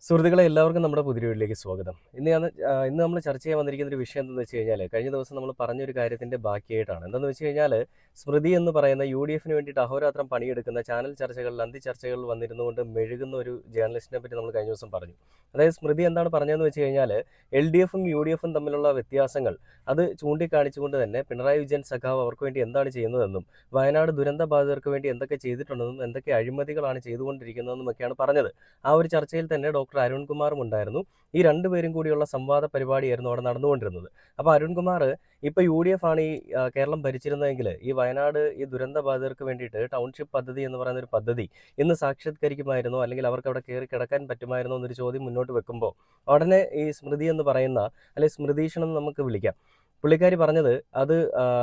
സുഹൃത്തുക്കളെ എല്ലാവർക്കും നമ്മുടെ പുതിയ വീട്ടിലേക്ക് സ്വാഗതം. ഇന്ന് നമ്മൾ ചർച്ച ചെയ്യാൻ വന്നിരിക്കുന്ന ഒരു വിഷയം എന്തെന്ന് വെച്ച് കഴിഞ്ഞാൽ, കഴിഞ്ഞ ദിവസം നമ്മൾ പറഞ്ഞൊരു കാര്യത്തിൻ്റെ ബാക്കിയായിട്ടാണ്. എന്താണെന്ന് വെച്ച് കഴിഞ്ഞാൽ, സ്മൃതി എന്ന് പറയുന്ന UDFന് വേണ്ടിയിട്ട് അഹോരാത്രം പണിയെടുക്കുന്ന ചാനൽ ചർച്ചകളിൽ, അന്തിച്ചർച്ചകളിൽ വന്നിരുന്നുകൊണ്ട് മെഴുകുന്ന ഒരു ജേർണലിസ്റ്റിനെ പറ്റി നമ്മൾ കഴിഞ്ഞ ദിവസം പറഞ്ഞു. അതായത് സ്മൃതി എന്താണ് പറഞ്ഞതെന്ന് വെച്ച് കഴിഞ്ഞാൽ, LDFും UDFും തമ്മിലുള്ള വ്യത്യാസങ്ങൾ അത് ചൂണ്ടിക്കാണിച്ചുകൊണ്ട് തന്നെ പിണറായി വിജയൻ സഖാവ് അവർക്ക് വേണ്ടി എന്താണ് ചെയ്യുന്നതെന്നും വയനാട് ദുരന്ത ബാധിതർക്ക് വേണ്ടി എന്തൊക്കെ ചെയ്തിട്ടുണ്ടെന്നും എന്തൊക്കെ അഴിമതികളാണ് ചെയ്തുകൊണ്ടിരിക്കുന്നതെന്നും ഒക്കെയാണ് പറഞ്ഞത്. ആ ഒരു ചർച്ചയിൽ തന്നെ ഡോക്ടർ അരുൺകുമാറും ഉണ്ടായിരുന്നു. ഈ രണ്ടുപേരും കൂടിയുള്ള സംവാദ പരിപാടിയായിരുന്നു അവിടെ നടന്നുകൊണ്ടിരുന്നത്. അപ്പോൾ അരുൺകുമാർ ഇപ്പോൾ UDF ആണ് ഈ കേരളം ഭരിച്ചിരുന്നതെങ്കിൽ ഈ വയനാട് ഈ ദുരന്ത ബാധിതർക്ക് വേണ്ടിയിട്ട് ടൗൺഷിപ്പ് പദ്ധതി എന്ന് പറയുന്ന ഒരു പദ്ധതി ഇന്ന് സാക്ഷാത്കരിക്കുമായിരുന്നോ, അല്ലെങ്കിൽ അവർക്ക് അവിടെ കയറി കിടക്കാൻ പറ്റുമായിരുന്നോ എന്നൊരു ചോദ്യം മുന്നോട്ട് വെക്കുമ്പോൾ ഉടനെ ഈ സ്മൃതി എന്ന് പറയുന്ന, അല്ലെങ്കിൽ സ്മൃതീഷണം എന്ന് നമുക്ക് വിളിക്കാം, പുള്ളിക്കാരി പറഞ്ഞത് അത്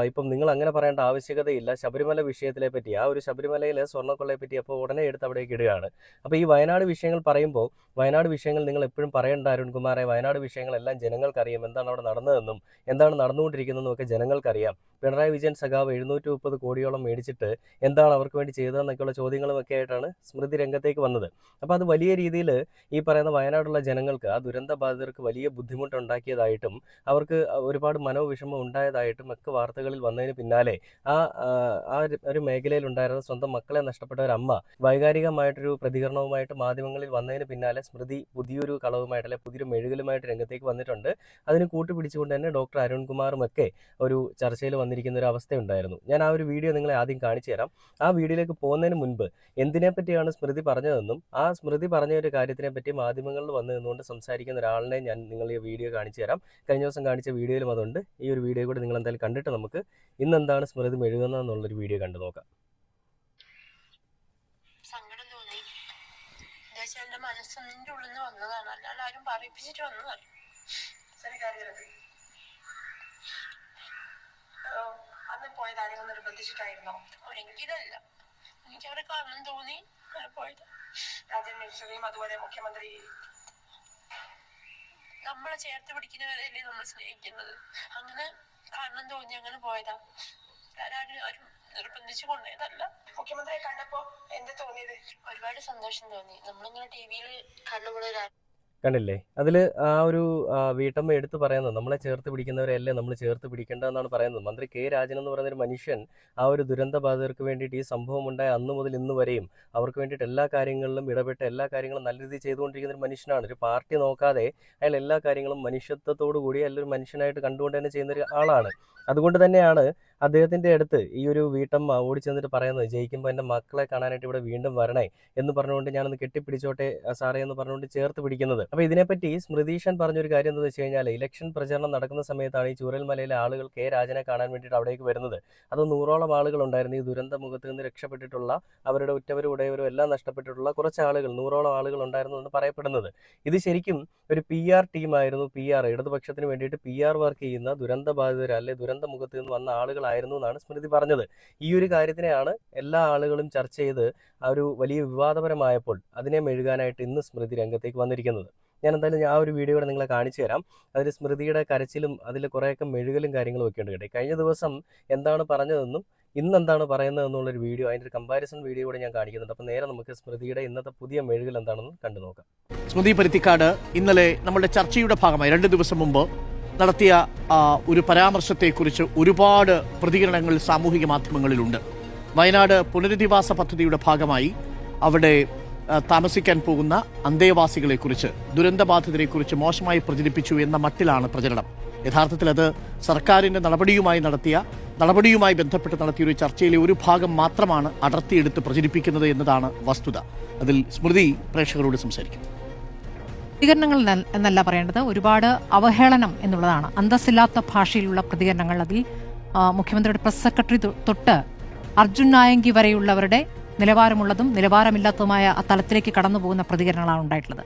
ഇപ്പം നിങ്ങൾ അങ്ങനെ പറയേണ്ട ആവശ്യകതയില്ല, ശബരിമല വിഷയത്തിലെ പറ്റി, ആ ഒരു ശബരിമലയിലെ സ്വർണ്ണക്കൊള്ളയെ പറ്റി അപ്പോൾ ഉടനെ എടുത്ത് അവിടേക്ക് ഇടുകയാണ്. അപ്പോൾ ഈ വയനാട് വിഷയങ്ങൾ പറയുമ്പോൾ, വയനാട് വിഷയങ്ങൾ നിങ്ങൾ എപ്പോഴും പറയേണ്ട അരുൺകുമാറെ, വയനാട് വിഷയങ്ങളെല്ലാം ജനങ്ങൾക്കറിയാം, എന്താണ് അവിടെ നടന്നതെന്നും എന്താണ് നടന്നുകൊണ്ടിരിക്കുന്നതെന്നും ഒക്കെ ജനങ്ങൾക്കറിയാം. പിണറായി വിജയൻ സഖാവ് 730 കോടിയോളം മേടിച്ചിട്ട് എന്താണ് അവർക്ക് വേണ്ടി ചെയ്തതെന്നൊക്കെയുള്ള ചോദ്യങ്ങളും ഒക്കെ ആയിട്ടാണ് സ്മൃതി രംഗത്തേക്ക് വന്നത്. അപ്പോൾ അത് വലിയ രീതിയിൽ ഈ പറയുന്ന വയനാടുള്ള ജനങ്ങൾക്ക്, ആ ദുരന്ത ബാധിതർക്ക് വലിയ ബുദ്ധിമുട്ടുണ്ടാക്കിയതായിട്ടും അവർക്ക് ഒരുപാട് മനോവിഷമം ഉണ്ടായതായിട്ടും ഒക്കെ വാർത്തകളിൽ വന്നതിന് പിന്നാലെ ആ ഒരു മേഖലയിൽ ഉണ്ടായിരുന്ന സ്വന്തം മക്കളെ നഷ്ടപ്പെട്ട ഒരു അമ്മ വൈകാരികമായിട്ടൊരു പ്രതികരണവുമായിട്ട് മാധ്യമങ്ങളിൽ വന്നതിന് പിന്നാലെ സ്മൃതി പുതിയൊരു കളവുമായിട്ട്, അല്ലെങ്കിൽ പുതിയൊരു മെഴുകലുമായിട്ട് രംഗത്തേക്ക് വന്നിട്ടുണ്ട്. അതിന് കൂട്ടുപിടിച്ചുകൊണ്ട് തന്നെ ഡോക്ടർ അരുൺകുമാറും ഒക്കെ ഒരു ചർച്ചയിൽ വന്നിരിക്കുന്ന ഒരു അവസ്ഥയുണ്ടായിരുന്നു. ഞാൻ ആ ഒരു വീഡിയോ നിങ്ങളെ ആദ്യം കാണിച്ചു തരാം. ആ വീഡിയോയിലേക്ക് പോകുന്നതിന് മുൻപ് എന്തിനെ പറ്റിയാണ് സ്മൃതി പറഞ്ഞതെന്നും ആ സ്മൃതി പറഞ്ഞ ഒരു കാര്യത്തിനെ പറ്റി മാധ്യമങ്ങളിൽ വന്നു നിന്നുകൊണ്ട് സംസാരിക്കുന്ന ഒരാളിനെ ഞാൻ നിങ്ങൾ ഈ വീഡിയോ കാണിച്ചു തരാം. കഴിഞ്ഞ ദിവസം കാണിച്ച വീഡിയോയിലും അതുണ്ട്. ഈ ഒരു വീഡിയോ കൂടി നിങ്ങൾ എന്തായാലും കണ്ടിട്ട് നമുക്ക് ഇന്നെന്താണ് സ്മൃതി മെഴുകുന്നത് എന്നുള്ളൊരു വീഡിയോ കണ്ടു നോക്കാം. സങ്കടം തോന്നി. എന്റെ മനസ്സിന്റെ ഉള്ളിൽ നിന്ന് വന്നതാണ്, അല്ലാണ്ട് ആരും പറയിപ്പിച്ചിട്ട് വന്നതല്ല. അന്ന് പോയത് ആരെങ്കിലും നിർബന്ധിച്ചിട്ടായിരുന്നോ? എനിക്കിതല്ല, എനിക്ക് അവരെ കാണണം തോന്നി പോയത്. രാജ്യം മിനിസ്റ്ററിയും അതുപോലെ മുഖ്യമന്ത്രി നമ്മളെ ചേർത്ത് പിടിക്കുന്നവരല്ലേ നമ്മൾ സ്നേഹിക്കുന്നത്. അങ്ങനെ കാണണം തോന്നി അങ്ങനെ പോയതാ. ആരും നിർബന്ധിച്ചു കൊണ്ടതല്ല. മുഖ്യമന്ത്രിയെ കണ്ടപ്പോ എന്ത് തോന്നിയത്? ഒരുപാട് സന്തോഷം തോന്നി. നമ്മളിങ്ങനെ TV-യിൽ കണ്ടുപോയ കണ്ടില്ലേ? അതിൽ ആ ഒരു വീട്ടമ്മ എടുത്തു പറയുന്നത്, നമ്മളെ ചേർത്ത് പിടിക്കുന്നവരെയല്ലേ നമ്മൾ ചേർത്ത് പിടിക്കേണ്ടതെന്നാണ് പറയുന്നത്. മന്ത്രി കെ രാജൻ എന്ന് പറയുന്നൊരു മനുഷ്യൻ ആ ഒരു ദുരന്ത ബാധിതർക്ക് വേണ്ടിയിട്ട്, ഈ സംഭവം ഉണ്ടായ അന്ന് മുതൽ ഇന്ന് വരെയും അവർക്ക് വേണ്ടിയിട്ട് എല്ലാ കാര്യങ്ങളിലും ഇടപെട്ട് എല്ലാ കാര്യങ്ങളും നല്ല രീതിയിൽ ചെയ്തുകൊണ്ടിരിക്കുന്ന ഒരു മനുഷ്യനാണ്. ഒരു പാർട്ടി നോക്കാതെ അയാൾ എല്ലാ കാര്യങ്ങളും മനുഷ്യത്വത്തോടു കൂടി എല്ലാവരും മനുഷ്യനായിട്ട് കണ്ടുകൊണ്ട് തന്നെ ചെയ്യുന്ന ഒരു ആളാണ്. അതുകൊണ്ട് തന്നെയാണ് അദ്ദേഹത്തിൻ്റെ അടുത്ത് ഈ ഒരു വീട്ടമ്മ ഓടി ചെന്നിട്ട് പറയുന്നത്, ജയിക്കുമ്പോൾ എൻ്റെ മക്കളെ കാണാനായിട്ട് ഇവിടെ വീണ്ടും വരണേ എന്ന് പറഞ്ഞുകൊണ്ട് ഞാനൊന്ന് കെട്ടിപ്പിടിച്ചോട്ടെ സാറേ എന്ന് പറഞ്ഞുകൊണ്ട് ചേർത്ത് പിടിക്കുന്നത്. അപ്പോൾ ഇതിനെപ്പറ്റി സ്മൃതീഷൻ പറഞ്ഞൊരു കാര്യം എന്താണെന്ന് വെച്ച് കഴിഞ്ഞാൽ, ഇലക്ഷൻ പ്രചരണം നടക്കുന്ന സമയത്താണ് ഈ ചൂരൽമലയിലെ ആളുകൾ കെ രാജനെ കാണാൻ വേണ്ടിയിട്ട് അവിടേക്ക് വരുന്നത്. അത് 100ഓളം ആളുകളുണ്ടായിരുന്നു. ഈ ദുരന്ത മുഖത്ത് നിന്ന് രക്ഷപ്പെട്ടിട്ടുള്ള, അവരുടെ ഉറ്റവരും ഉടയവരും എല്ലാം നഷ്ടപ്പെട്ടിട്ടുള്ള കുറച്ച് ആളുകൾ, 100ഓളം ആളുകൾ ഉണ്ടായിരുന്നു എന്ന് പറയപ്പെടുന്നത്. ഇത് ശരിക്കും ഒരു PR ടീമായിരുന്നു. ഇടതുപക്ഷത്തിന് വേണ്ടിയിട്ട് PR വർക്ക് ചെയ്യുന്ന ദുരന്ത ബാധിതർ, അല്ലെ ദുരന്ത മുഖത്ത് നിന്ന് വന്ന ആളുകളായിരുന്നു എന്നാണ് സ്മൃതി പറഞ്ഞത്. ഈ ഒരു കാര്യത്തിനെയാണ് എല്ലാ ആളുകളും ചർച്ച ചെയ്ത് ആ ഒരു വലിയ വിവാദപരമായപ്പോൾ അതിനെ മെഴുകാനായിട്ട് ഇന്ന് സ്മൃതി രംഗത്തേക്ക് വന്നിരിക്കുന്നത്. ഞാൻ എന്തായാലും ആ ഒരു വീഡിയോ കൂടെ നിങ്ങളെ കാണിച്ചു തരാം. അതിൽ സ്മൃതിയുടെ കരച്ചിലും അതിൽ കുറേയൊക്കെ മെഴുകലും കാര്യങ്ങളും ഒക്കെ ഉണ്ട് കേട്ടോ. കഴിഞ്ഞ ദിവസം എന്താണ് പറഞ്ഞതെന്നും ഇന്ന് എന്താണ് പറയുന്നത് എന്നുള്ളൊരു വീഡിയോ, അതിൻ്റെ ഒരു കമ്പാരിസൺ വീഡിയോ കൂടെ ഞാൻ കാണിക്കുന്നുണ്ട്. അപ്പോൾ നേരെ നമുക്ക് സ്മൃതിയുടെ ഇന്നത്തെ പുതിയ മെഴുകൽ എന്താണെന്ന് കണ്ടു നോക്കാം. സ്മൃതി പരുത്തിക്കാട് ഇന്നലെ നമ്മുടെ ചർച്ചയുടെ ഭാഗമായി 2 ദിവസം മുമ്പ് നടത്തിയ ഒരു പരാമർശത്തെക്കുറിച്ച് ഒരുപാട് പ്രതികരണങ്ങൾ സാമൂഹിക മാധ്യമങ്ങളിലുണ്ട്. വയനാട് പുനരധിവാസ പദ്ധതിയുടെ ഭാഗമായി അവിടെ താമസിക്കാൻ പോകുന്ന അന്തേവാസികളെക്കുറിച്ച്, ദുരന്തബാധിതരെക്കുറിച്ച് മോശമായി പ്രചരിപ്പിച്ചു എന്ന മട്ടിലാണ് പ്രചരണം. യഥാർത്ഥത്തിൽ അത് സർക്കാരിൻ്റെ നടപടിയുമായി ബന്ധപ്പെട്ട് നടത്തിയൊരു ചർച്ചയിലെ ഒരു ഭാഗം മാത്രമാണ് അടർത്തിയെടുത്ത് പ്രചരിപ്പിക്കുന്നത് എന്നതാണ് വസ്തുത. അതിൽ സ്മൃതി പ്രേക്ഷകരോട് സംസാരിക്കും. പ്രതികരണങ്ങൾ എന്നല്ല പറയേണ്ടത്, ഒരുപാട് അവഹേളനം എന്നുള്ളതാണ്. അന്തസ്സില്ലാത്ത ഭാഷയിലുള്ള പ്രതികരണങ്ങൾ. അതിൽ മുഖ്യമന്ത്രിയുടെ പ്രസ് സെക്രട്ടറി തൊട്ട് അർജുൻ നായങ്കി വരെയുള്ളവരുടെ നിലവാരമുള്ളതും നിലവാരമില്ലാത്തതുമായ ആ തലത്തിലേക്ക് കടന്നു പോകുന്ന പ്രതികരണങ്ങളാണ് ഉണ്ടായിട്ടുള്ളത്.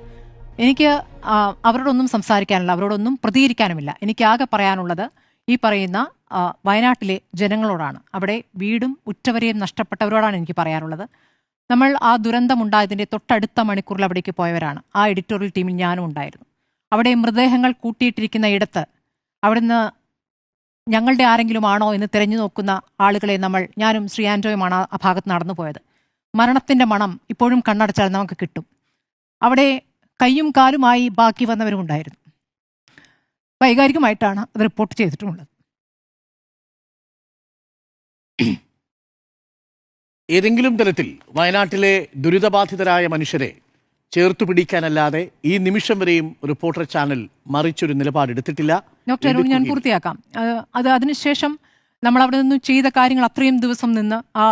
എനിക്ക് അവരോടൊന്നും സംസാരിക്കാനില്ല, അവരോടൊന്നും പ്രതികരിക്കാനുമില്ല. എനിക്കാകെ പറയാനുള്ളത് ഈ പറയുന്ന വയനാട്ടിലെ ജനങ്ങളോടാണ്. അവിടെ വീടും ഉറ്റവരെയും നഷ്ടപ്പെട്ടവരോടാണ് എനിക്ക് പറയാനുള്ളത്. നമ്മൾ ആ ദുരന്തമുണ്ടായതിൻ്റെ തൊട്ടടുത്ത മണിക്കൂറിൽ അവിടേക്ക് പോയവരാണ്. ആ എഡിറ്റോറിയൽ ടീമിൽ ഞാനും ഉണ്ടായിരുന്നു. അവിടെ മൃതദേഹങ്ങൾ കൂട്ടിയിട്ടിരിക്കുന്ന ഇടത്ത് അവിടുന്ന് ഞങ്ങളുടെ ആരെങ്കിലും ആണോ എന്ന് തിരഞ്ഞു നോക്കുന്ന ആളുകളെ ഞാനും ശ്രീ ആൻഡ്രോയുമാണ് ആ ഭാഗത്ത് നടന്നു പോയത്. മരണത്തിൻ്റെ മണം ഇപ്പോഴും കണ്ണടച്ചാൽ നമുക്ക് കിട്ടും. അവിടെ കയ്യും കാലുമായി ബാക്കി വന്നവരും ഉണ്ടായിരുന്നു. വൈകാരികമായിട്ടാണ് അത് റിപ്പോർട്ട് ചെയ്തിട്ടുമുള്ളത്. ഏതെങ്കിലും തരത്തിൽ വയനാട്ടിലെ ദുരിതബാധിതരായ മനുഷ്യരെ ചേർത്തു പിടിക്കാനല്ലാതെ ഈ നിമിഷം വരെയും റിപ്പോർട്ടർ ചാനൽ മറിച്ചൊരു നിലപാടെടുത്തിട്ടില്ല. ഡോക്ടർ അരുൺ, ഞാൻ പൂർത്തിയാക്കാം. അതിനുശേഷം നമ്മൾ അവിടെ നിന്ന് ചെയ്ത കാര്യങ്ങൾ, അത്രയും ദിവസം നിന്ന് ആ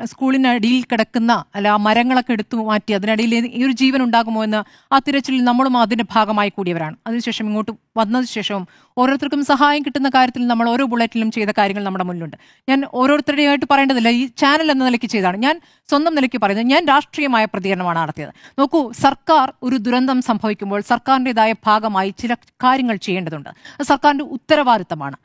സ്കൂളിനടിയിൽ കിടക്കുന്ന ആ മരങ്ങളൊക്കെ എടുത്തു മാറ്റി അതിനടിയിൽ ഈ ഒരു ജീവൻ ഉണ്ടാകുമോ എന്ന് ആ തിരച്ചിലിൽ നമ്മളും അതിന്റെ ഭാഗമായി കൂടിയവരാണ്. അതിനുശേഷം ഇങ്ങോട്ട് വന്നതിന് ശേഷവും ഓരോരുത്തർക്കും സഹായം കിട്ടുന്ന കാര്യത്തിൽ നമ്മൾ ഓരോ ബുള്ളറ്റിലും ചെയ്ത കാര്യങ്ങൾ നമ്മുടെ മുന്നിലുണ്ട്. ഞാൻ ഓരോരുത്തരുടെയായിട്ട് പറയേണ്ടതില്ല, ഈ ചാനൽ എന്ന നിലയ്ക്ക് ചെയ്താണ്. ഞാൻ സ്വന്തം നിലയ്ക്ക് പറയുന്നത്, ഞാൻ രാഷ്ട്രീയമായ പ്രതികരണമാണ് നടത്തിയത്. നോക്കൂ, സർക്കാർ ഒരു ദുരന്തം സംഭവിക്കുമ്പോൾ സർക്കാരിൻ്റെതായ ഭാഗമായി ചില കാര്യങ്ങൾ ചെയ്യേണ്ടതുണ്ട്. അത് സർക്കാരിൻ്റെ ഉത്തരവാദിത്തമാണ്.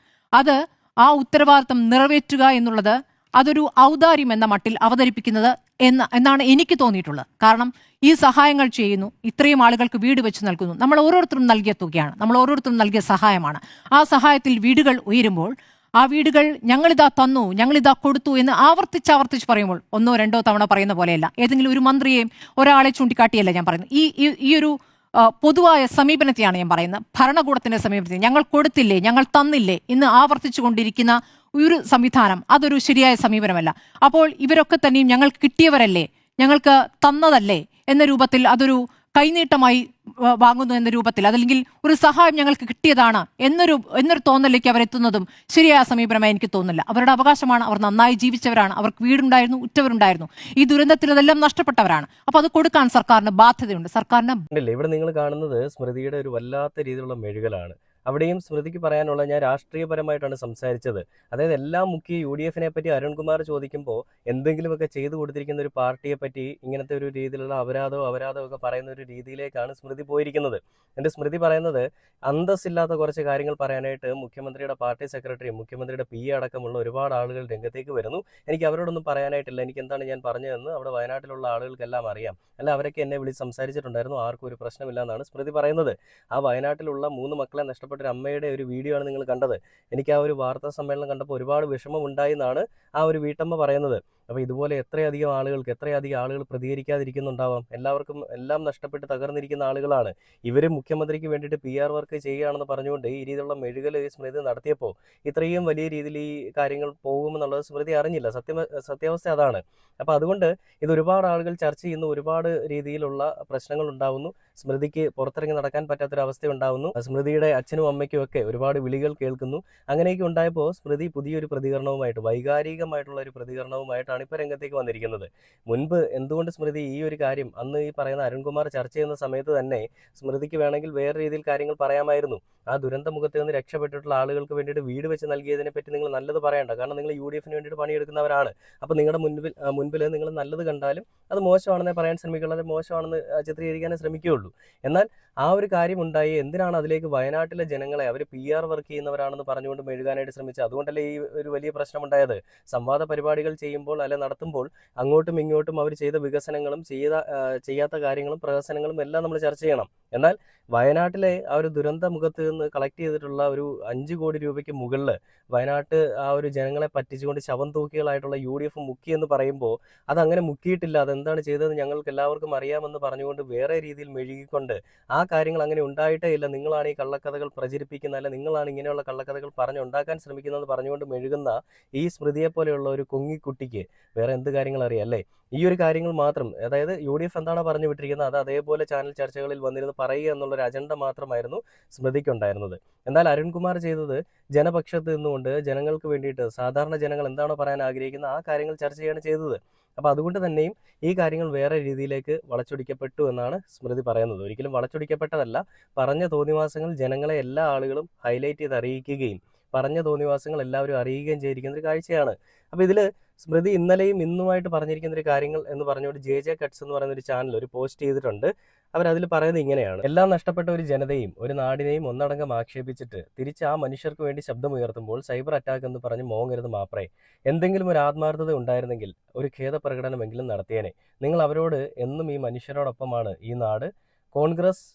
ആ ഉത്തരവാദിത്തം നിറവേറ്റുക എന്നുള്ളത് അതൊരു ഔദാര്യം എന്ന മട്ടിൽ അവതരിപ്പിക്കുന്നത് എന്നാണ് എനിക്ക് തോന്നിയിട്ടുള്ളത്. കാരണം ഈ സഹായങ്ങൾ ചെയ്യുന്നു, ഇത്രയും ആളുകൾക്ക് വീട് വെച്ച് നൽകുന്നു, നമ്മൾ ഓരോരുത്തരും നൽകിയ തുകയാണ്, നമ്മൾ ഓരോരുത്തരും നൽകിയ സഹായമാണ്. ആ സഹായത്തിൽ വീടുകൾ ഉയരുമ്പോൾ ആ വീടുകൾ ഞങ്ങളിതാ തന്നു, ഞങ്ങളിതാ കൊടുത്തു എന്ന് ആവർത്തിച്ച് പറയുമ്പോൾ ഒന്നോ രണ്ടോ തവണ പറയുന്ന പോലെയല്ല, ഏതെങ്കിലും ഒരു മന്ത്രിയെയും ഒരാളെ ചൂണ്ടിക്കാട്ടിയല്ല ഞാൻ പറയുന്നത്. ഈ ഒരു പൊതുവായ സമീപനത്തെയാണ് ഞാൻ പറയുന്നത്. ഭരണകൂടത്തിന്റെ സമീപനത്തെ ഞങ്ങൾ കൊടുത്തില്ലേ, ഞങ്ങൾ തന്നില്ലേ എന്ന് ആവർത്തിച്ചു കൊണ്ടിരിക്കുന്ന ഒരു സംവിധാനം, അതൊരു ശരിയായ സമീപനമല്ല. അപ്പോൾ ഇവരൊക്കെ തന്നെയും ഞങ്ങൾക്ക് കിട്ടിയവരല്ലേ, ഞങ്ങൾക്ക് തന്നതല്ലേ എന്ന രൂപത്തിൽ അതൊരു കൈനീട്ടമായി വാങ്ങുന്നു എന്ന രൂപത്തിൽ, അതല്ലെങ്കിൽ ഒരു സഹായം ഞങ്ങൾക്ക് കിട്ടിയതാണ് എന്നൊരു തോന്നലിലേക്ക് അവരെത്തുന്നതും ശരിയായ സമീപനമായി എനിക്ക് തോന്നുന്നില്ല. അവരുടെ അവകാശമാണ്, അവർ നന്നായി ജീവിച്ചവരാണ്, അവർക്ക് വീടുണ്ടായിരുന്നു, ഉറ്റവരുണ്ടായിരുന്നു. ഈ ദുരന്തത്തിൽ അതെല്ലാം നഷ്ടപ്പെട്ടവരാണ്. അപ്പോൾ അത് കൊടുക്കാൻ സർക്കാരിന് ബാധ്യതയുണ്ട്. സർക്കാരിന് ഇവിടെ നിങ്ങൾ കാണുന്നത് സ്മൃതിയുടെ ഒരു വല്ലാത്ത രീതിയിലുള്ള മെഴുകലാണ്. അവിടെയും സ്മൃതിക്ക് പറയാനുള്ള, ഞാൻ രാഷ്ട്രീയപരമായിട്ടാണ് സംസാരിച്ചത്. അതായത് എല്ലാം മുഖ്യ UDF-നെ പറ്റി അരുൺകുമാർ ചോദിക്കുമ്പോൾ എന്തെങ്കിലുമൊക്കെ ചെയ്തു കൊടുത്തിരിക്കുന്ന ഒരു പാർട്ടിയെ പറ്റി ഇങ്ങനത്തെ ഒരു രീതിയിലുള്ള അപരാധമൊക്കെ പറയുന്ന ഒരു രീതിയിലേക്കാണ് സ്മൃതി പോയിരിക്കുന്നത്. എൻ്റെ സ്മൃതി പറയുന്നത്, അന്തസ്സില്ലാത്ത കുറച്ച് കാര്യങ്ങൾ പറയാനായിട്ട് മുഖ്യമന്ത്രിയുടെ പാർട്ടി സെക്രട്ടറിയും മുഖ്യമന്ത്രിയുടെ PA അടക്കമുള്ള ഒരുപാട് ആളുകൾ രംഗത്തേക്ക് വരുന്നു. എനിക്ക് അവരോടൊന്നും പറയാനായിട്ടില്ല. എനിക്ക് എന്താണ് ഞാൻ പറഞ്ഞതെന്ന് അവിടെ വയനാട്ടിലുള്ള ആളുകൾക്കെല്ലാം അറിയാം. അല്ല, അവരൊക്കെ എന്നെ വിളിച്ച് സംസാരിച്ചിട്ടുണ്ടായിരുന്നു, ആർക്കും ഒരു പ്രശ്നമില്ല എന്നാണ് സ്മൃതി പറയുന്നത്. ആ വയനാട്ടിലുള്ള 3 മക്കളെ നഷ്ടപ്പെട്ട ഒരു അമ്മയുടെ ഒരു വീഡിയോ ആണ് നിങ്ങൾ കണ്ടത്. എനിക്ക് ആ ഒരു വാർത്താ സമ്മേളനം കണ്ടപ്പോൾ ഒരുപാട് വിഷമം ഉണ്ടായി എന്നാണ് ആ ഒരു വീട്ടമ്മ പറയുന്നത്. അപ്പോൾ ഇതുപോലെ എത്രയധികം ആളുകൾ പ്രതികരിക്കാതിരിക്കുന്നുണ്ടാവാം. എല്ലാവർക്കും എല്ലാം നഷ്ടപ്പെട്ട് തകർന്നിരിക്കുന്ന ആളുകളാണ് ഇവർ. മുഖ്യമന്ത്രിക്ക് വേണ്ടിയിട്ട് PR വർക്ക് ചെയ്യുകയാണെന്ന് പറഞ്ഞുകൊണ്ട് ഈ രീതിയിലുള്ള മെഴുകൽ സ്മൃതി നടത്തിയപ്പോൾ ഇത്രയും വലിയ രീതിയിൽ ഈ കാര്യങ്ങൾ പോകുമെന്നുള്ളത് സ്മൃതി അറിഞ്ഞില്ല. സത്യാവസ്ഥ അതാണ്. അപ്പോൾ അതുകൊണ്ട് ഇത് ഒരുപാട് ആളുകൾ ചർച്ച ചെയ്യുന്നു, ഒരുപാട് രീതിയിലുള്ള പ്രശ്നങ്ങൾ ഉണ്ടാവുന്നു, സ്മൃതിക്ക് പുറത്തിറങ്ങി നടക്കാൻ പറ്റാത്തൊരവസ്ഥ ഉണ്ടാവുന്നു, സ്മൃതിയുടെ അച്ഛനും അമ്മയ്ക്കും ഒക്കെ ഒരുപാട് വിളികൾ കേൾക്കുന്നു. അങ്ങനെയൊക്കെ ഉണ്ടായപ്പോൾ സ്മൃതി പുതിയൊരു പ്രതികരണവുമായിട്ട്, വൈകാരികമായിട്ടുള്ള ഒരു പ്രതികരണവുമായിട്ടാണ് ഇപ്പോൾ രംഗത്തേക്ക് വന്നിരിക്കുന്നത്. മുൻപ് എന്തുകൊണ്ട് സ്മൃതി ഈ ഒരു കാര്യം അന്ന് ഈ പറയുന്ന അരുൺകുമാർ ചർച്ച ചെയ്യുന്ന സമയത്ത് തന്നെ സ്മൃതിക്ക് വേണമെങ്കിൽ വേറെ രീതിയിൽ കാര്യങ്ങൾ പറയാമായിരുന്നു. ആ ദുരന്ത മുഖത്ത് നിന്ന് രക്ഷപ്പെട്ടിട്ടുള്ള ആളുകൾക്ക് വേണ്ടിയിട്ട് വീട് വെച്ച് നൽകിയതിനെ പറ്റി നിങ്ങൾ നല്ലത് പറയണ്ട. കാരണം നിങ്ങൾ UDF-ന് വേണ്ടിയിട്ട് പണിയെടുക്കുന്നവരാണ്. അപ്പോൾ നിങ്ങളുടെ മുൻപിൽ നിങ്ങൾ നല്ലത് കണ്ടാലും അത് മോശമാണെന്നേ പറയാൻ ശ്രമിക്കുള്ളൂ, അത് മോശമാണെന്ന് ചിത്രീകരിക്കാനേ ശ്രമിക്കുകയുള്ളൂ. എന്നാൽ ആ ഒരു കാര്യം ഉണ്ടായി, എന്തിനാണ് അതിലേക്ക് വയനാട്ടിലെ ജനങ്ങളെ അവർ PR വർക്ക് ചെയ്യുന്നവരാണെന്ന് പറഞ്ഞുകൊണ്ട് മെഴുകാനായിട്ട് ശ്രമിച്ചത്? അതുകൊണ്ടല്ലേ ഈ ഒരു വലിയ പ്രശ്നമുണ്ടായത്. സംവാദ പരിപാടികൾ ചെയ്യുമ്പോൾ അല്ലെ നടത്തുമ്പോൾ അങ്ങോട്ടും ഇങ്ങോട്ടും അവർ ചെയ്ത വികസനങ്ങളും ചെയ്യാത്ത കാര്യങ്ങളും പ്രഹസനങ്ങളും എല്ലാം നമ്മൾ ചർച്ച ചെയ്യണം. എന്നാൽ വയനാട്ടിലെ ആ ഒരു ദുരന്ത മുഖത്ത് നിന്ന് കളക്ട് ചെയ്തിട്ടുള്ള ഒരു 5 കോടി രൂപയ്ക്ക് മുകളിൽ വയനാട്ട് ആ ഒരു ജനങ്ങളെ പറ്റിച്ചുകൊണ്ട് ശവം തൂക്കികളായിട്ടുള്ള UDF മുക്കിയെന്ന് പറയുമ്പോൾ അതങ്ങനെ മുക്കിയിട്ടില്ല, അതെന്താണ് ചെയ്തതെന്ന് ഞങ്ങൾക്ക് എല്ലാവർക്കും അറിയാമെന്ന് പറഞ്ഞുകൊണ്ട് വേറെ രീതിയിൽ മെഴുകിക്കൊണ്ട് ആ കാര്യങ്ങൾ അങ്ങനെ ഉണ്ടായിട്ടേ ഇല്ല, നിങ്ങളാണ് ഈ കള്ളക്കഥകൾ പ്രചരിപ്പിക്കുന്ന, അല്ല നിങ്ങളാണ് ഇങ്ങനെയുള്ള കള്ളക്കഥകൾ പറഞ്ഞുണ്ടാക്കാൻ ശ്രമിക്കുന്നതെന്ന് പറഞ്ഞുകൊണ്ട് മെഴുകുന്ന ഈ സ്മൃതിയെ പോലെയുള്ള ഒരു കുങ്ങിക്കുട്ടിക്ക് വേറെ എന്ത് കാര്യങ്ങൾ അറിയാം അല്ലേ? ഈ ഒരു കാര്യങ്ങൾ മാത്രം, അതായത് UDF എന്താണോ പറഞ്ഞു വിട്ടിരിക്കുന്നത് അത് അതേപോലെ ചാനൽ ചർച്ചകളിൽ വന്നിരുന്ന് പറയുക എന്നുള്ളൊരു അജണ്ട മാത്രമായിരുന്നു സ്മൃതിക്കുണ്ടായിരുന്നത്. എന്നാൽ അരുൺകുമാർ ചെയ്തത് ജനപക്ഷത്ത് നിന്നുകൊണ്ട് ജനങ്ങൾക്ക് വേണ്ടിയിട്ട്, സാധാരണ ജനങ്ങൾ എന്താണോ പറയാൻ ആഗ്രഹിക്കുന്നത് ആ കാര്യങ്ങൾ ചർച്ച ചെയ്യാണ് ചെയ്തത്. അപ്പോൾ അതുകൊണ്ട് തന്നെയും ഈ കാര്യങ്ങൾ വേറെ രീതിയിലേക്ക് വളച്ചൊടിക്കപ്പെട്ടു എന്നാണ് സ്മൃതി പറയുന്നത്. ഒരിക്കലും വളച്ചൊടിക്കപ്പെട്ടതല്ല, പറഞ്ഞ തോന്നിവാസങ്ങൾ ജനങ്ങളെ എല്ലാ ആളുകളും ഹൈലൈറ്റ് ചെയ്ത് അറിയിക്കുകയും പറഞ്ഞ തോന്നിവാസങ്ങൾ എല്ലാവരും അറിയുകയും ചെയ്തിരിക്കുന്ന ഒരു കാഴ്ചയാണ്. അപ്പോൾ ഇതിൽ സ്മൃതി ഇന്നലെയും ഇന്നുമായിട്ട് പറഞ്ഞിരിക്കുന്ന ഒരു കാര്യങ്ങൾ എന്ന് പറഞ്ഞുകൊണ്ട് JJ കട്ട്സ് എന്ന് പറയുന്ന ഒരു ചാനൽ ഒരു പോസ്റ്റ് ചെയ്തിട്ടുണ്ട്. അവരതിൽ പറയുന്നത് ഇങ്ങനെയാണ്: എല്ലാം നഷ്ടപ്പെട്ട ഒരു ജനതയും ഒരു നാടിനെയും ഒന്നടങ്കം ആക്ഷേപിച്ചിട്ട് തിരിച്ച് ആ മനുഷ്യർക്ക് വേണ്ടി ശബ്ദമുയർത്തുമ്പോൾ സൈബർ അറ്റാക്ക് എന്ന് പറഞ്ഞ് മോങ്ങരുത് മാപ്രേ. എന്തെങ്കിലും ഒരു ആത്മാർത്ഥത ഉണ്ടായിരുന്നെങ്കിൽ ഒരു ഖേദപ്രകടനമെങ്കിലും നടത്തിയേനെ. നിങ്ങൾ അവരോട് എന്നും ഈ മനുഷ്യരോടൊപ്പമാണ് ഈ നാട്. കോൺഗ്രസ്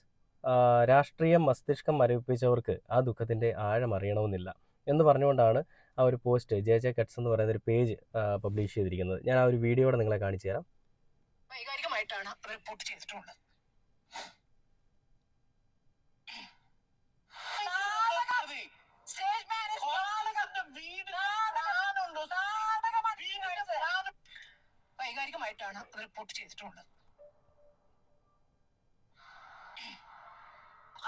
രാഷ്ട്രീയം മസ്തിഷ്കം മരവിപ്പിച്ചവർക്ക് ആ ദുഃഖത്തിൻ്റെ ആഴം അറിയണമെന്നില്ല എന്ന് പറഞ്ഞുകൊണ്ടാണ് ആ ഒരു പോസ്റ്റ് JJ കട്ട്സ് എന്ന് പറയുന്ന ഒരു പേജ് പബ്ലിഷ് ചെയ്തിരിക്കുന്നത്. ഞാൻ ആ ഒരു വീഡിയോടെ നിങ്ങളെ കാണിച്ചു തരാം. വൈകാരികമായിട്ടാണ് റിപ്പോർട്ട് ചെയ്തിട്ടുള്ളത്. റിപ്പോർട്ട് ചെയ്തിട്ടുണ്ട്.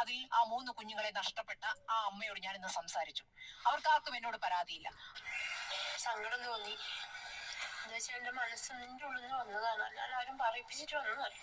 അതിൽ ആ 3 കുഞ്ഞുങ്ങളെ നഷ്ടപ്പെട്ട ആ അമ്മയോട് ഞാൻ ഇന്ന് സംസാരിച്ചു. അവർക്കാർക്കും എന്നോട് പരാതിയില്ല. സങ്കടം തോന്നി. എന്താ വെച്ചാൽ എന്റെ മനസ്സിന്റെ ഉള്ളിൽ നിന്ന് വന്നതാണ്, അല്ലാതെ ആരും പറയിപ്പിച്ചിട്ട് വന്നതല്ല.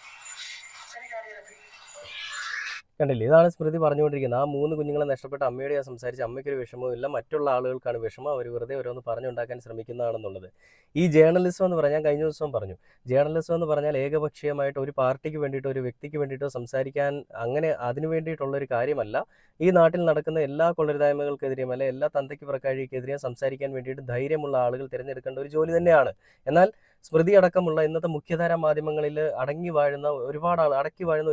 കണ്ടില്ലേ, ഇതാണ് സ്മൃതി പറഞ്ഞുകൊണ്ടിരിക്കുന്നത്. ആ 3 കുഞ്ഞുങ്ങളെ നഷ്ടപ്പെട്ട അമ്മയോട് സംസാരിച്ച് അമ്മയ്ക്കൊരു വിഷമവും ഇല്ല, മറ്റുള്ള ആളുകൾക്കാണ് വിഷമം, അവർ വെറുതെ ഓരോന്ന് പറഞ്ഞുണ്ടാക്കാൻ ശ്രമിക്കുന്നതാണെന്നുള്ളത്. ഈ ജേർണലിസം എന്ന് പറഞ്ഞാൽ, ഞാൻ കഴിഞ്ഞ ദിവസം പറഞ്ഞു, ജേർണലിസം എന്ന് പറഞ്ഞാൽ ഏകപക്ഷീയമായിട്ട് ഒരു പാർട്ടിക്ക് വേണ്ടിയിട്ടോ ഒരു വ്യക്തിക്ക് വേണ്ടിയിട്ടോ സംസാരിക്കാൻ, അങ്ങനെ അതിനു വേണ്ടിയിട്ടുള്ളൊരു കാര്യമല്ല. ഈ നാട്ടിൽ നടക്കുന്ന എല്ലാ കൊള്ളരുതായ്മകൾക്കെതിരെയും അല്ലെ എല്ലാ തന്തയ്ക്ക് പ്രക്കാഴിക്കെതിരെയും സംസാരിക്കാൻ വേണ്ടിയിട്ട് ധൈര്യമുള്ള ആളുകൾ തിരഞ്ഞെടുക്കേണ്ട ഒരു ജോലി തന്നെയാണ്. എന്നാൽ സ്മൃതി അടക്കമുള്ള ഇന്നത്തെ മുഖ്യധാരാ മാധ്യമങ്ങളിൽ അടക്കി വാഴുന്ന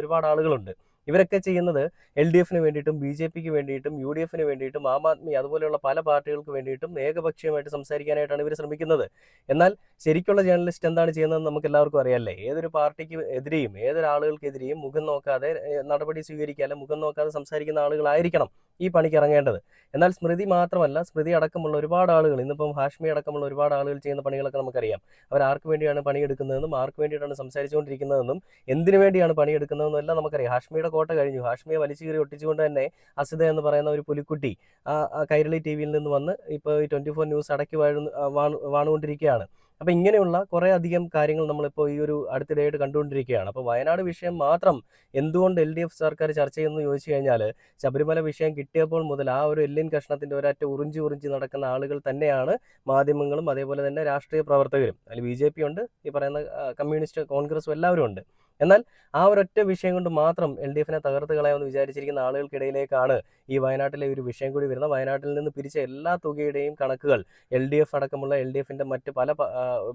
ഒരുപാട് ആളുകളുണ്ട്. ഇവരൊക്കെ ചെയ്യുന്നത് LDFന് വേണ്ടിയിട്ടും BJPക്ക് വേണ്ടിയിട്ടും UDFന് വേണ്ടിയിട്ടും ആം ആദ്മി അതുപോലെയുള്ള പല പാർട്ടികൾക്ക് വേണ്ടിയിട്ടും ഏകപക്ഷീയമായിട്ട് സംസാരിക്കാനായിട്ടാണ് ഇവർ ശ്രമിക്കുന്നത്. എന്നാൽ ശരിക്കുള്ള ജേർണലിസ്റ്റ് എന്താണ് ചെയ്യുന്നതെന്ന് നമുക്ക് എല്ലാവർക്കും അറിയാമല്ലേ. ഏതൊരു പാർട്ടിക്ക് എതിരെയും ഏതൊരാളുകൾക്കെതിരെയും മുഖം നോക്കാതെ നടപടി സ്വീകരിക്കാതെ മുഖം നോക്കാതെ സംസാരിക്കുന്ന ആളുകളായിരിക്കണം ഈ പണിക്ക് ഇറങ്ങേണ്ടത്. എന്നാൽ സ്മൃതി മാത്രമല്ല, സ്മൃതി അടക്കമുള്ള ഒരുപാട് ആളുകൾ, ഇന്നിപ്പം ഹാഷ്മി അടക്കമുള്ള ഒരുപാട് ആളുകൾ ചെയ്യുന്ന പണികളൊക്കെ നമുക്കറിയാം. അവർ ആർക്ക് വേണ്ടിയാണ് പണിയെടുക്കുന്നതെന്നും ആർക്ക് വേണ്ടിയിട്ടാണ് സംസാരിച്ചുകൊണ്ടിരിക്കുന്നതെന്നും എന്തിനു വേണ്ടിയാണ് പണിയെടുക്കുന്നതെന്നും എല്ലാം നമുക്കറിയാം. ഹാഷ്മിയുടെ കോട്ട കഴിഞ്ഞു. ഹാഷ്മിയെ വലിച്ചു കീറി ഒട്ടിച്ചുകൊണ്ട് തന്നെ അസിത എന്ന് പറയുന്ന ഒരു പുലിക്കുട്ടി കൈരളി TV-യിൽ നിന്ന് വന്ന് ഇപ്പോൾ ഈ 24 ന്യൂസ് അടക്കി വാണുകൊണ്ടിരിക്കുകയാണ്. അപ്പോൾ ഇങ്ങനെയുള്ള കുറേ അധികം കാര്യങ്ങൾ നമ്മളിപ്പോൾ ഈ ഒരു അടുത്തിടെയായിട്ട് കണ്ടുകൊണ്ടിരിക്കുകയാണ്. അപ്പോൾ വയനാട് വിഷയം മാത്രം എന്തുകൊണ്ട് LDF സർക്കാർ ചർച്ച ചെയ്യുന്നു ചോദിച്ചു കഴിഞ്ഞാൽ, ശബരിമല വിഷയം കിട്ടിയപ്പോൾ മുതൽ ആ ഒരു എല്ലിൻ കഷ്ണത്തിൻ്റെ ഒരറ്റ ഉറിഞ്ചി നടക്കുന്ന ആളുകൾ തന്നെയാണ് മാധ്യമങ്ങളും അതേപോലെ തന്നെ രാഷ്ട്രീയ പ്രവർത്തകരും. അതിൽ BJP ഉണ്ട്, ഈ പറയുന്ന കമ്മ്യൂണിസ്റ്റ് കോൺഗ്രസും എല്ലാവരും ഉണ്ട്. എന്നാൽ ആ ഒരൊറ്റ വിഷയം കൊണ്ട് മാത്രം LDFനെ തകർത്ത് കളയാമെന്ന് വിചാരിച്ചിരിക്കുന്ന ആളുകൾക്കിടയിലേക്കാണ് ഈ വയനാട്ടിലെ ഒരു വിഷയം കൂടി വരുന്നത്. വയനാട്ടിൽ നിന്ന് പിരിച്ച എല്ലാ തുകയുടെയും കണക്കുകൾ LDF അടക്കമുള്ള LDFൻ്റെ മറ്റ് പല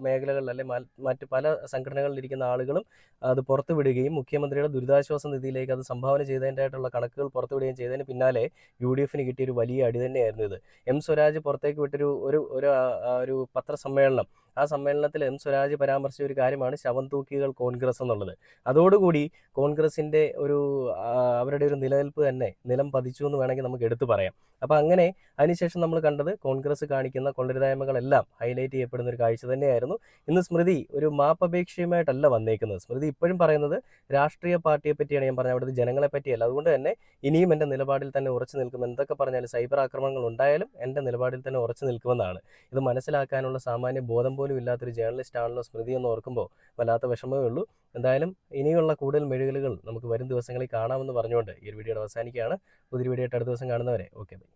മേഖലകളിൽ അല്ലെ മറ്റ് പല സംഘടനകളിലിരിക്കുന്ന ആളുകളും അത് പുറത്തുവിടുകയും മുഖ്യമന്ത്രിയുടെ ദുരിതാശ്വാസ നിധിയിലേക്ക് അത് സംഭാവന ചെയ്തതിൻ്റെതായിട്ടുള്ള കണക്കുകൾ പുറത്തുവിടുകയും ചെയ്തതിന് പിന്നാലെ UDFന് കിട്ടിയൊരു വലിയ അടി തന്നെയായിരുന്നു ഇത്. സ്വരാജ് പുറത്തേക്ക് വിട്ടൊരു ഒരു പത്രസമ്മേളനം, ആ സമ്മേളനത്തിൽ സ്വരാജ് പരാമർശിച്ച ഒരു കാര്യമാണ് ശവം തൂക്കികൾ കോൺഗ്രസ് എന്നുള്ളത്. അതോടുകൂടി കോൺഗ്രസിൻ്റെ അവരുടെ ഒരു നിലനിൽപ്പ് തന്നെ നിലം പതിച്ചു എന്ന് വേണമെങ്കിൽ നമുക്ക് എടുത്തു പറയാം. അപ്പോൾ അങ്ങനെ അതിനുശേഷം നമ്മൾ കണ്ടത് കോൺഗ്രസ് കാണിക്കുന്ന കൊള്ളരുതായ്മകളെല്ലാം ഹൈലൈറ്റ് ചെയ്യപ്പെടുന്ന ഒരു കാഴ്ച തന്നെയായിരുന്നു. ഇന്ന് സ്മൃതി ഒരു മാപ്പപേക്ഷയുമായിട്ടല്ല വന്നേക്കുന്നത്. സ്മൃതി ഇപ്പോഴും പറയുന്നത് രാഷ്ട്രീയ പാർട്ടിയെ പറ്റിയാണ്. ഞാൻ പറഞ്ഞത് അവിടുത്തെ ജനങ്ങളെ പറ്റിയല്ല. അതുകൊണ്ട് തന്നെ ഇനിയും എൻ്റെ നിലപാടിൽ തന്നെ ഉറച്ചു നിൽക്കും. എന്തൊക്കെ പറഞ്ഞാലും സൈബർ ആക്രമണങ്ങൾ ഉണ്ടായാലും എൻ്റെ നിലപാടിൽ തന്നെ ഉറച്ചു നിൽക്കുമെന്നാണ്. ഇത് മനസ്സിലാക്കാനുള്ള സാമാന്യ ബോധം പോലും ഇല്ലാത്തൊരു ജേർണലിസ്റ്റ് ആണല്ലോ സ്മൃതി എന്ന് ഓർക്കുമ്പോൾ വല്ലാത്ത വിഷമമേ ഉള്ളൂ. എന്തായാലും ഇനിയുള്ള കൂടുതൽ മെഴുകലുകൾ നമുക്ക് വരും ദിവസങ്ങളിൽ കാണാമെന്ന് പറഞ്ഞുകൊണ്ട് ഈ ഒരു വീഡിയോ അവസാനിക്കുകയാണ്. പുതിയൊരു വീഡിയോ ആയിട്ട് അടുത്ത ദിവസം കാണുന്നവരെ ഓക്കെ ബൈ.